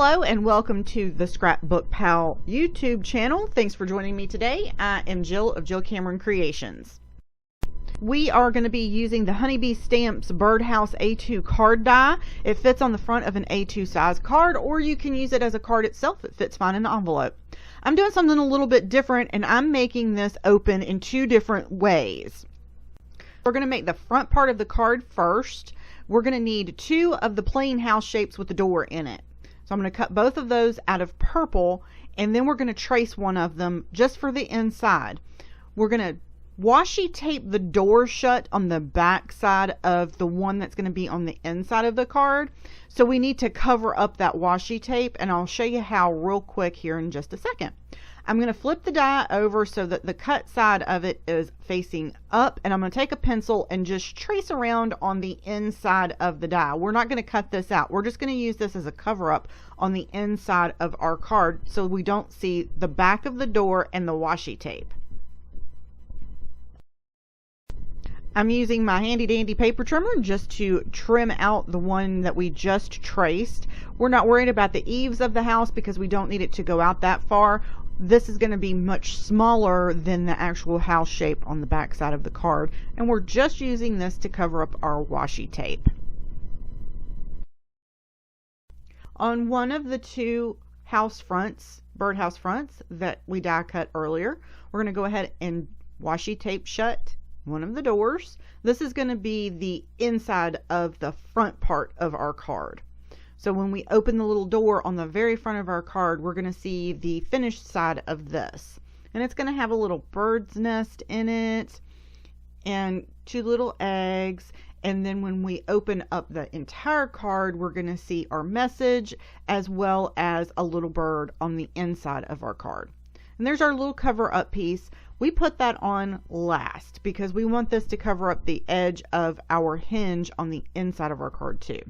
Hello and welcome to the ScrapbookPal YouTube channel. Thanks for joining me today. I am Jill of Jill Cameron Creations. We are going to be using the Honeybee Stamps Birdhouse A2 card die. It fits on the front of an A2 size card, or you can use it as a card itself. It fits fine in the envelope. I'm doing something a little bit different, and I'm making this open in two different ways. We're going to make the front part of the card first. We're going to need two of the plain house shapes with the door in it. So I'm going to cut both of those out of purple, and then we're going to trace one of them just for the inside. We're going to washi tape the door shut on the back side of the one that's going to be on the inside of the card. So we need to cover up that washi tape, and I'll show you how real quick here in just a second. I'm going to flip the die over so that the cut side of it is facing up, and I'm going to take a pencil and just trace around on the inside of the die. We're not going to cut this out. We're just going to use this as a cover up on the inside of our card so we don't see the back of the door and the washi tape. I'm using my handy dandy paper trimmer just to trim out the one that we just traced. We're not worried about the eaves of the house because we don't need it to go out that far. This is going to be much smaller than the actual house shape on the back side of the card, and we're just using this to cover up our washi tape. On one of the two house fronts, birdhouse fronts that we die cut earlier, we're going to go ahead and washi tape shut one of the doors. This is going to be the inside of the front part of our card. So when we open the little door on the very front of our card, we're going to see the finished side of this. And it's going to have a little bird's nest in it and two little eggs. And then when we open up the entire card, we're going to see our message as well as a little bird on the inside of our card. And there's our little cover up piece. We put that on last because we want this to cover up the edge of our hinge on the inside of our card too.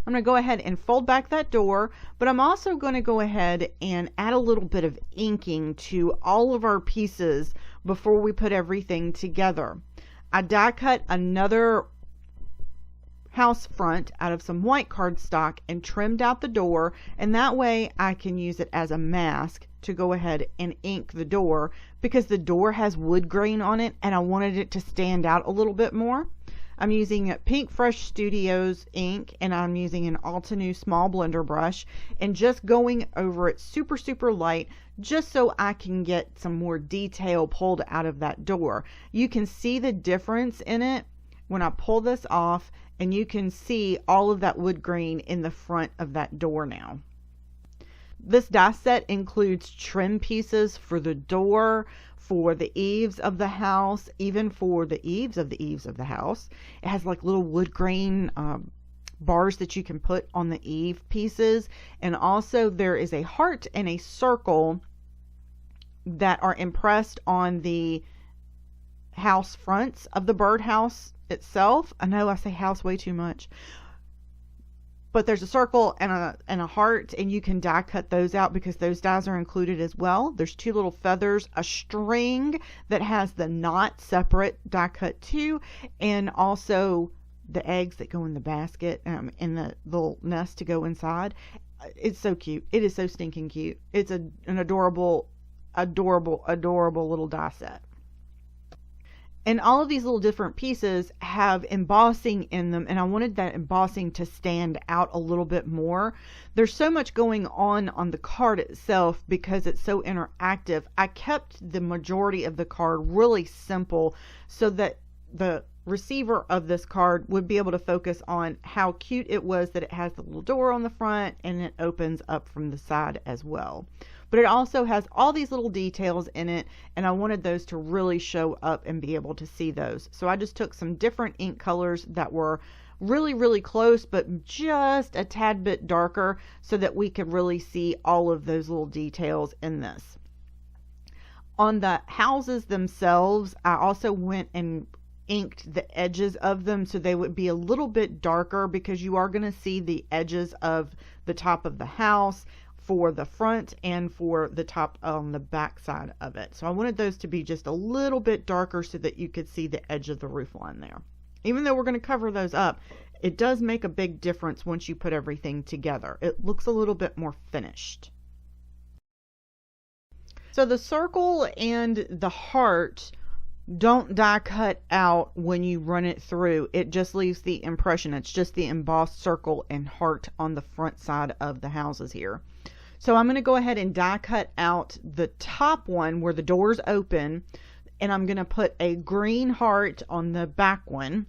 I'm going to go ahead and fold back that door, but I'm also going to go ahead and add a little bit of inking to all of our pieces before we put everything together. I die cut another house front out of some white cardstock and trimmed out the door, and that way I can use it as a mask to go ahead and ink the door because the door has wood grain on it and I wanted it to stand out a little bit more. I'm using Pinkfresh Studios ink, and I'm using an Altenew small blender brush and just going over it super light just so I can get some more detail pulled out of that door. You can see the difference in it when I pull this off, and you can see all of that wood grain in the front of that door now. This die set includes trim pieces for the door, for the eaves of the house, even for the eaves of the house. It has like little wood grain bars that you can put on the eave pieces. And also there is a heart and a circle that are impressed on the house fronts of the birdhouse itself. I know I say house way too much. But there's a circle and a heart, and you can die cut those out because those dies are included as well. There's two little feathers, a string that has the knot separate die cut too, and also the eggs that go in the basket and the little nest to go inside. It's so cute. It is so stinking cute. It's an adorable little die set. And all of these little different pieces have embossing in them, and I wanted that embossing to stand out a little bit more. There's so much going on the card itself because it's so interactive. I kept the majority of the card really simple so that the receiver of this card would be able to focus on how cute it was that it has the little door on the front and it opens up from the side as well. But it also has all these little details in it, and I wanted those to really show up and be able to see those. So I just took some different ink colors that were really close, but just a tad bit darker so that we could really see all of those little details in this. On the houses themselves, I also went and inked the edges of them so they would be a little bit darker because you are going to see the edges of the top of the house for the front and for the top on the back side of it. So I wanted those to be just a little bit darker so that you could see the edge of the roof line there. Even though we're going to cover those up, it does make a big difference once you put everything together. It looks a little bit more finished. So the circle and the heart don't die cut out when you run it through. It just leaves the impression. It's just the embossed circle and heart on the front side of the houses here. So I'm going to go ahead and die cut out the top one where the doors open, and I'm going to put a green heart on the back one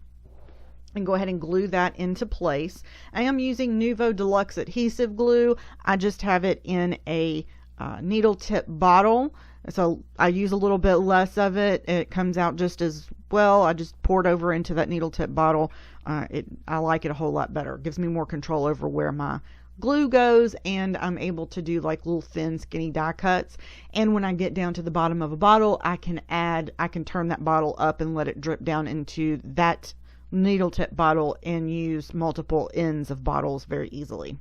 and go ahead and glue that into place. I am using Nuvo Deluxe adhesive glue. I just have it in a needle tip bottle. So I use a little bit less of it. It comes out just as well. I just poured over into that needle tip bottle. I like it a whole lot better. It gives me more control over where my glue goes, and I'm able to do like little thin skinny die cuts. And when I get down to the bottom of a bottle, I can turn that bottle up and let it drip down into that needle tip bottle and use multiple ends of bottles very easily.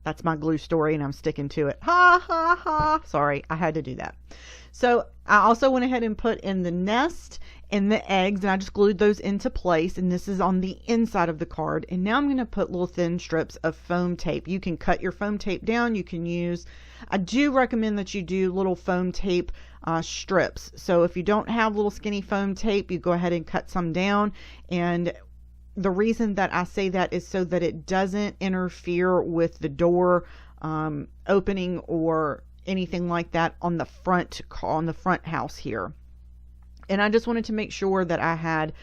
That's my glue story, and I'm sticking to it. Ha ha ha. Sorry, I had to do that. So I also went ahead and put in the nest and the eggs, and I just glued those into place, and this is on the inside of the card. And now I'm going to put little thin strips of foam tape. You can cut your foam tape down. You can use, I do recommend that you do little foam tape strips. So if you don't have little skinny foam tape, you go ahead and cut some down. And the reason that I say that is so that it doesn't interfere with the door opening or anything like that on the front house here. And I just wanted to make sure that I had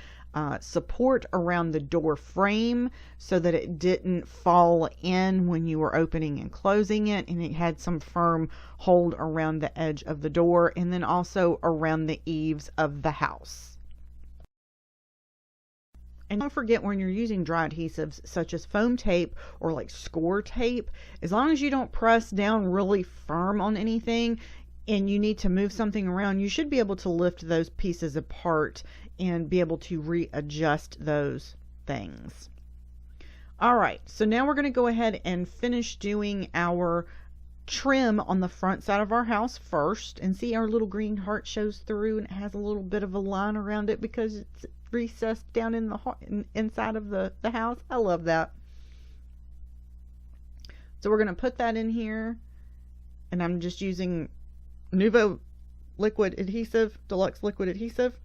support around the door frame so that it didn't fall in when you were opening and closing it, and it had some firm hold around the edge of the door and then also around the eaves of the house. And don't forget, when you're using dry adhesives such as foam tape or like score tape, as long as you don't press down really firm on anything and you need to move something around, you should be able to lift those pieces apart and be able to readjust those things. All right, so now we're going to go ahead and finish doing our trim on the front side of our house first. And see, our little green heart shows through, and it has a little bit of a line around it because it's recessed down in the inside of the house. I love that. So we're going to put that in here, and I'm just using Nuvo liquid adhesive, Deluxe liquid adhesive.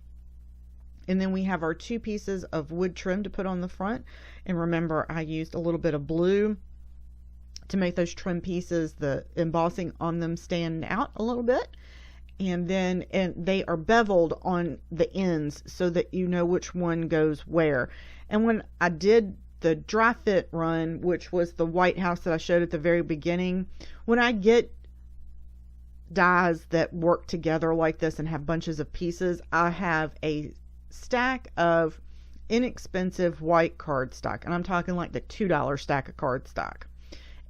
And then we have our 2 pieces of wood trim to put on the front. And remember, I used a little bit of blue to make those trim pieces, the embossing on them, stand out a little bit. And they are beveled on the ends so that you know which one goes where. And when I did the dry fit run, which was the white house that I showed at the very beginning, when I get dies that work together like this and have bunches of pieces, I have a stack of inexpensive white cardstock, and I'm talking like the $2 stack of cardstock.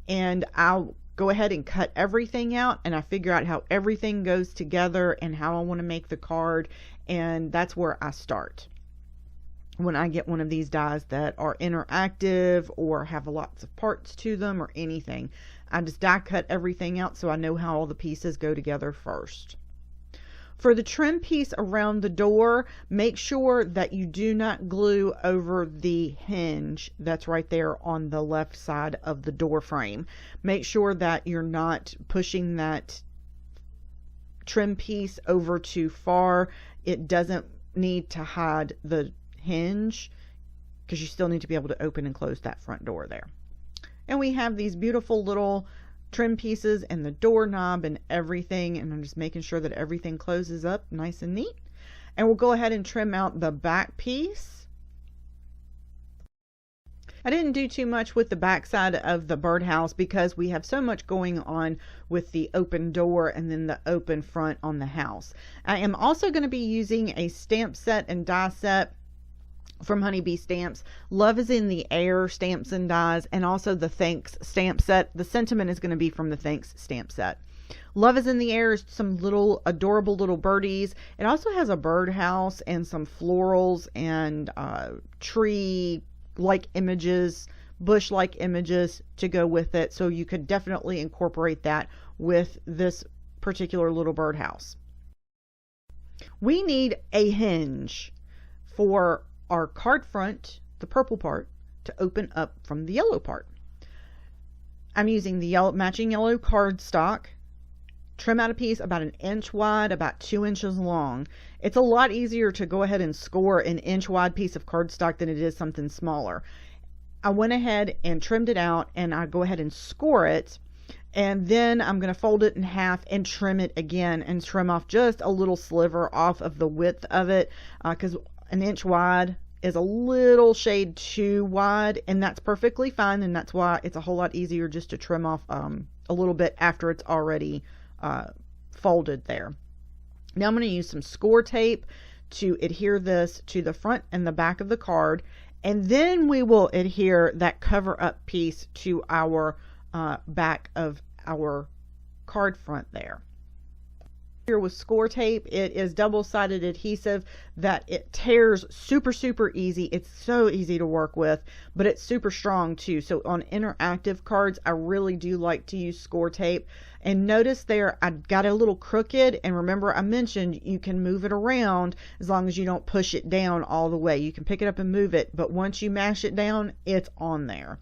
And I'll go ahead and cut everything out, and I figure out how everything goes together and how I want to make the card, and that's where I start. When I get one of these dies that are interactive or have lots of parts to them or anything, I just die cut everything out so I know how all the pieces go together first. For the trim piece around the door, make sure that you do not glue over the hinge that's right there on the left side of the door frame. Make sure that you're not pushing that trim piece over too far. It doesn't need to hide the hinge because you still need to be able to open and close that front door there. And we have these beautiful little trim pieces and the doorknob and everything, and I'm just making sure that everything closes up nice and neat. And we'll go ahead and trim out the back piece. I didn't do too much with the back side of the birdhouse because we have so much going on with the open door and then the open front on the house. I am also going to be using a stamp set and die set from Honeybee Stamps. Love is in the Air stamps and dies, and also the Thanks stamp set. The sentiment is going to be from the Thanks stamp set. Love is in the Air is some little adorable little birdies. It also has a birdhouse and some florals and tree-like images, bush-like images to go with it. So you could definitely incorporate that with this particular little birdhouse. We need a hinge for our card front, the purple part to open up from the yellow part. I'm using the matching yellow cardstock. Trim out a piece about 1 inch wide, about 2 inches long. It's a lot easier to go ahead and score an inch wide piece of cardstock than it is something smaller. I went ahead and trimmed it out, and I go ahead and score it, and then I'm going to fold it in half and trim it again and trim off just a little sliver off of the width of it, because 1 inch wide is a little shade too wide, and that's perfectly fine, and that's why it's a whole lot easier just to trim off a little bit after it's already folded there. Now I'm going to use some score tape to adhere this to the front and the back of the card, and then we will adhere that cover up piece to our back of our card front there. Here with score tape, it is double-sided adhesive that it tears super easy. It's so easy to work with, but it's super strong too. So on interactive cards, I really do like to use score tape. And notice there, I got a little crooked, and remember I mentioned you can move it around as long as you don't push it down all the way. You can pick it up and move it, but once you mash it down, it's on there.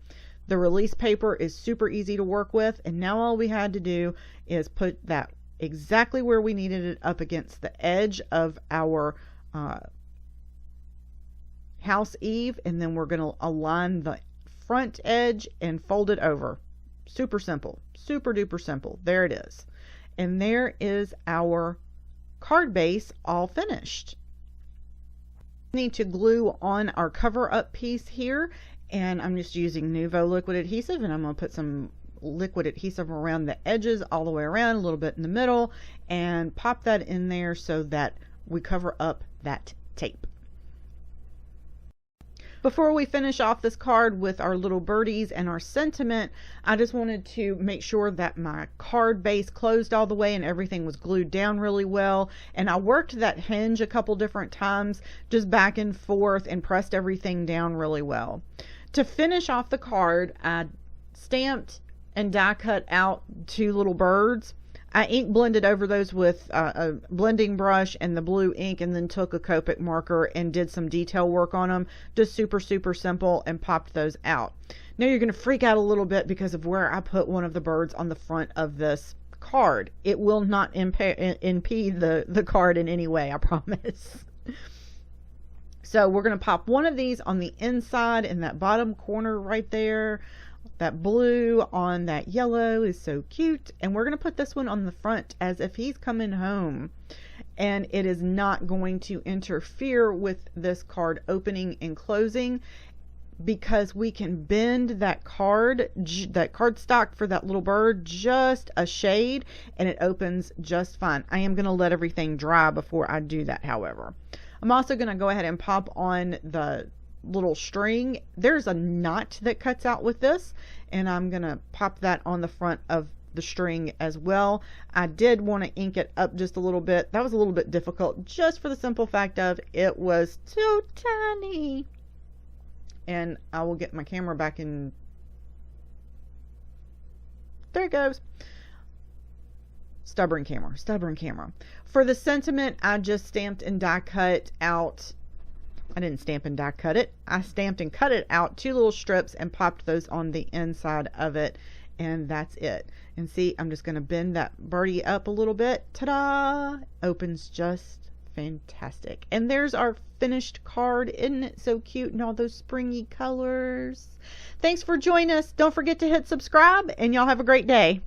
The release paper is super easy to work with, and now all we had to do is put that exactly where we needed it up against the edge of our house eave, and then we're going to align the front edge and fold it over. Super simple, super duper simple. There it is. And there is our card base all finished. We need to glue on our cover up piece here, and I'm just using Nuvo liquid adhesive, and I'm going to put some liquid adhesive around the edges all the way around, a little bit in the middle, and pop that in there so that we cover up that tape. Before we finish off this card with our little birdies and our sentiment, I just wanted to make sure that my card base closed all the way and everything was glued down really well. And I worked that hinge a couple different times, just back and forth, and pressed everything down really well. To finish off the card, I stamped and die cut out 2 little birds. I ink blended over those with a blending brush and the blue ink, and then took a Copic marker and did some detail work on them. Just super simple, and popped those out. Now you're going to freak out a little bit because of where I put one of the birds on the front of this card. It will not impede the card in any way, I promise. So we're going to pop one of these on the inside in that bottom corner right there. That blue on that yellow is so cute. And we're going to put this one on the front as if he's coming home. And it is not going to interfere with this card opening and closing, because we can bend that cardstock for that little bird just a shade, and it opens just fine. I am going to let everything dry before I do that, however. I'm also going to go ahead and pop on the little string. There's a knot that cuts out with this, and I'm gonna pop that on the front of the string as well. I did want to ink it up just a little bit. That was a little bit difficult, just for the simple fact of it was too tiny. And I will get my camera back in. There it goes. Stubborn camera. For the sentiment, I just stamped and die cut out. I didn't stamp and die cut it. I stamped and cut it out 2 little strips and popped those on the inside of it, and that's it. And see, I'm just going to bend that birdie up a little bit. Ta-da! Opens just fantastic. And there's our finished card. Isn't it so cute in all those springy colors? Thanks for joining us. Don't forget to hit subscribe, and y'all have a great day.